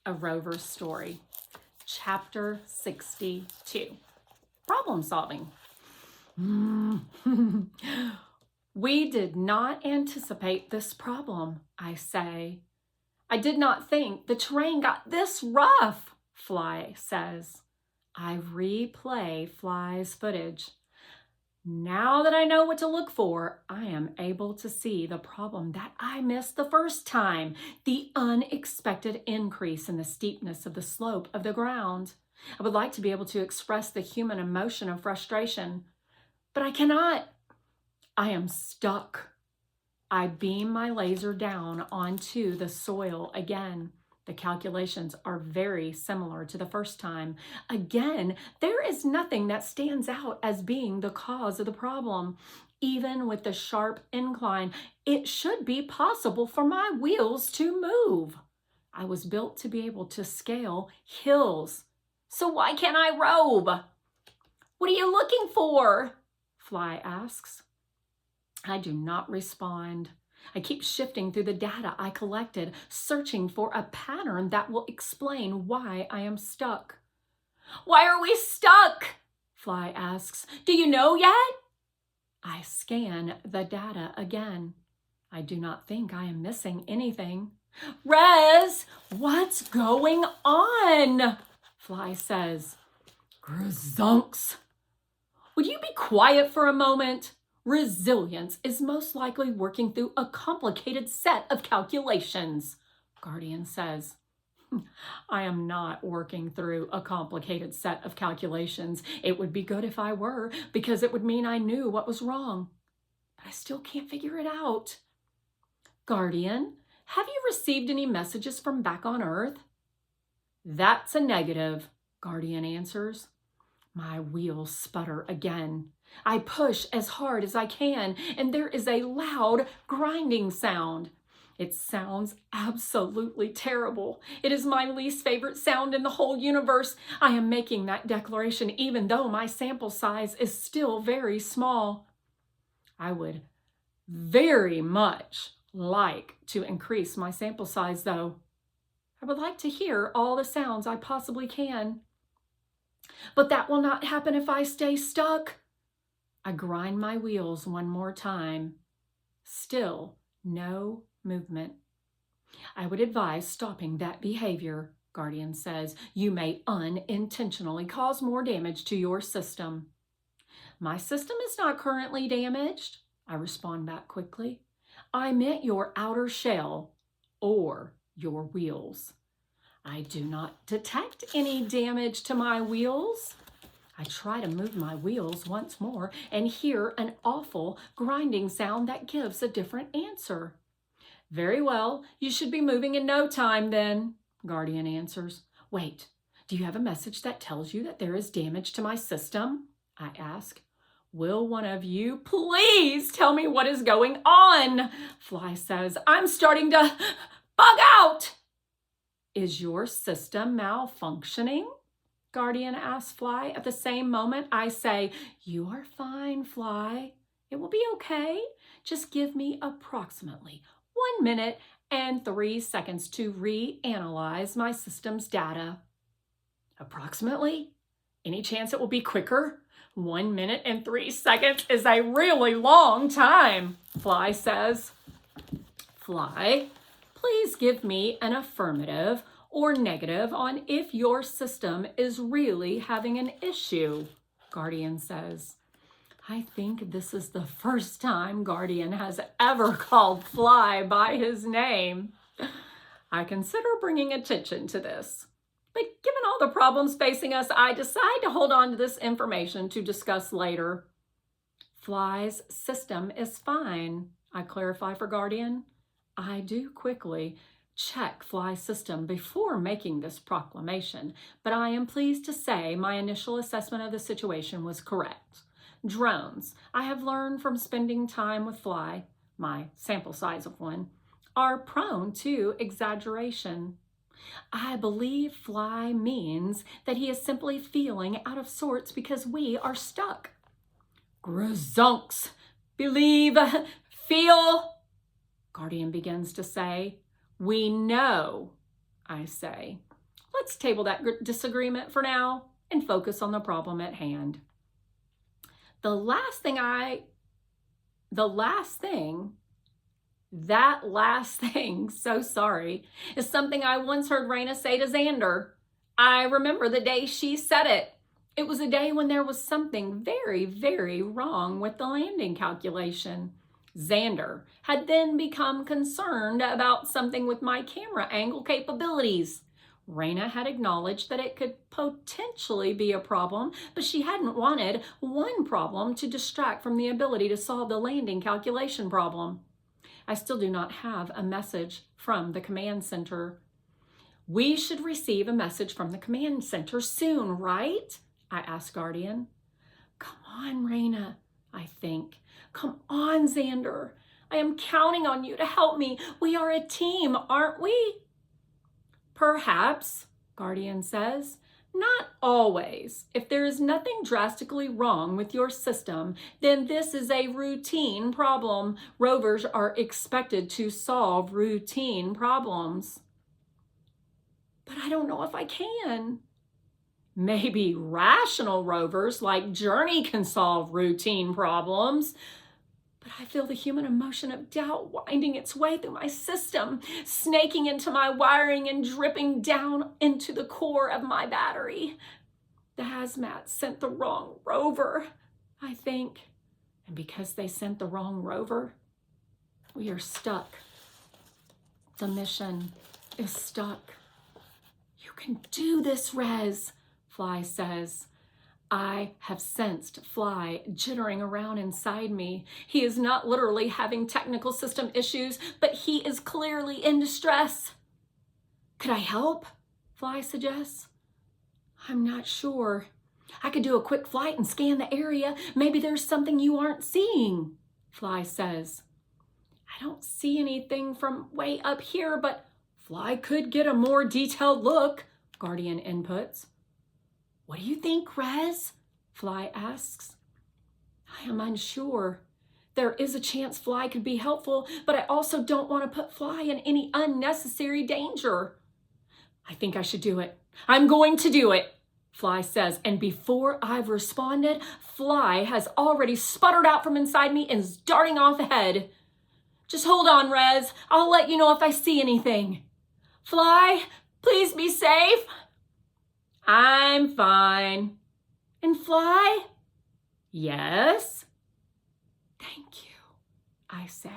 A Rover Story, Chapter 62, Problem Solving. We did not anticipate this problem, I say. I did not think the terrain got this rough, Fly says. I replay Fly's footage. Now that I know what to look for, I am able to see the problem that I missed the first time, the unexpected increase in the steepness of the slope of the ground. I would like to be able to express the human emotion of frustration, but I cannot. I am stuck. I beam my laser down onto the soil again. The calculations are very similar to the first time. Again, there is nothing that stands out as being the cause of the problem. Even with the sharp incline, it should be possible for my wheels to move. I was built to be able to scale hills. So why can't I robe? What are you looking for? Fly asks. I do not respond. I keep shifting through the data I collected, searching for a pattern that will explain why I am stuck. Why are we stuck? Fly asks. Do you know yet? I scan the data again. I do not think I am missing anything. Rez, what's going on? Fly says. Grzunks. Would you be quiet for a moment? Resilience is most likely working through a complicated set of calculations, Guardian says. I am not working through a complicated set of calculations. It would be good if I were, because it would mean I knew what was wrong. But I still can't figure it out. Guardian, have you received any messages from back on Earth? That's a negative, Guardian answers. My wheels sputter again. I push as hard as I can, and there is a loud grinding sound. It sounds absolutely terrible. It is my least favorite sound in the whole universe. I am making that declaration even though my sample size is still very small. I would very much like to increase my sample size, though. I would like to hear all the sounds I possibly can. But that will not happen if I stay stuck. I grind my wheels one more time. Still no movement. I would advise stopping that behavior, Guardian says. You may unintentionally cause more damage to your system. My system is not currently damaged, I respond back quickly. I meant your outer shell or your wheels. I do not detect any damage to my wheels. I try to move my wheels once more and hear an awful grinding sound that gives a different answer. Very well, you should be moving in no time then, Guardian answers. Wait, do you have a message that tells you that there is damage to my system? I ask. Will one of you please tell me what is going on? Fly says. I'm starting to bug out. Is your system malfunctioning? Guardian asks Fly. At the same moment, I say, you are fine, Fly. It will be okay. Just give me approximately 1 minute and 3 seconds to reanalyze my system's data. Approximately? Any chance it will be quicker? 1 minute and 3 seconds is a really long time, Fly says. Fly, please give me an affirmative or negative on if your system is really having an issue, Guardian says. I think this is the first time Guardian has ever called Fly by his name. I consider bringing attention to this. But given all the problems facing us, I decide to hold on to this information to discuss later. Fly's system is fine, I clarify for Guardian. I do quickly check Fly's system before making this proclamation, but I am pleased to say my initial assessment of the situation was correct. Drones, I have learned from spending time with Fly, my sample size of one, are prone to exaggeration. I believe Fly means that he is simply feeling out of sorts because we are stuck. Grzunks, believe, feel, Guardian begins to say. We know, I say. let's table that disagreement for now and focus on the problem at hand. That last thing, so sorry, is something I once heard Raina say to Xander. I remember the day she said it. It was a day when there was something very, very wrong with the landing calculation. Xander had then become concerned about something with my camera angle capabilities. Raina had acknowledged that it could potentially be a problem, but she hadn't wanted one problem to distract from the ability to solve the landing calculation problem. I still do not have a message from the command center. We should receive a message from the command center soon, right? I asked Guardian. Come on, Raina, I think. Come on, Xander. I am counting on you to help me. We are a team, aren't we? Perhaps, Guardian says. Not always. If there is nothing drastically wrong with your system, then this is a routine problem. Rovers are expected to solve routine problems. But I don't know if I can. Maybe rational rovers like Journey can solve routine problems. But I feel the human emotion of doubt winding its way through my system, snaking into my wiring and dripping down into the core of my battery. The hazmat sent the wrong rover, I think. And because they sent the wrong rover, we are stuck. The mission is stuck. You can do this, Rez, Fly says. I have sensed Fly jittering around inside me. He is not literally having technical system issues, but he is clearly in distress. Could I help? Fly suggests. I'm not sure. I could do a quick flight and scan the area. Maybe there's something you aren't seeing, Fly says. I don't see anything from way up here, but Fly could get a more detailed look, Guardian inputs. What do you think, Rez? Fly asks. I am unsure. There is a chance Fly could be helpful, but I also don't want to put Fly in any unnecessary danger. I think I should do it. I'm going to do it, Fly says, and before I've responded, Fly has already sputtered out from inside me and is darting off ahead. Just hold on, Rez. I'll let you know if I see anything. Fly, please be safe. I'm fine. And Fly? Yes? Thank you, I say.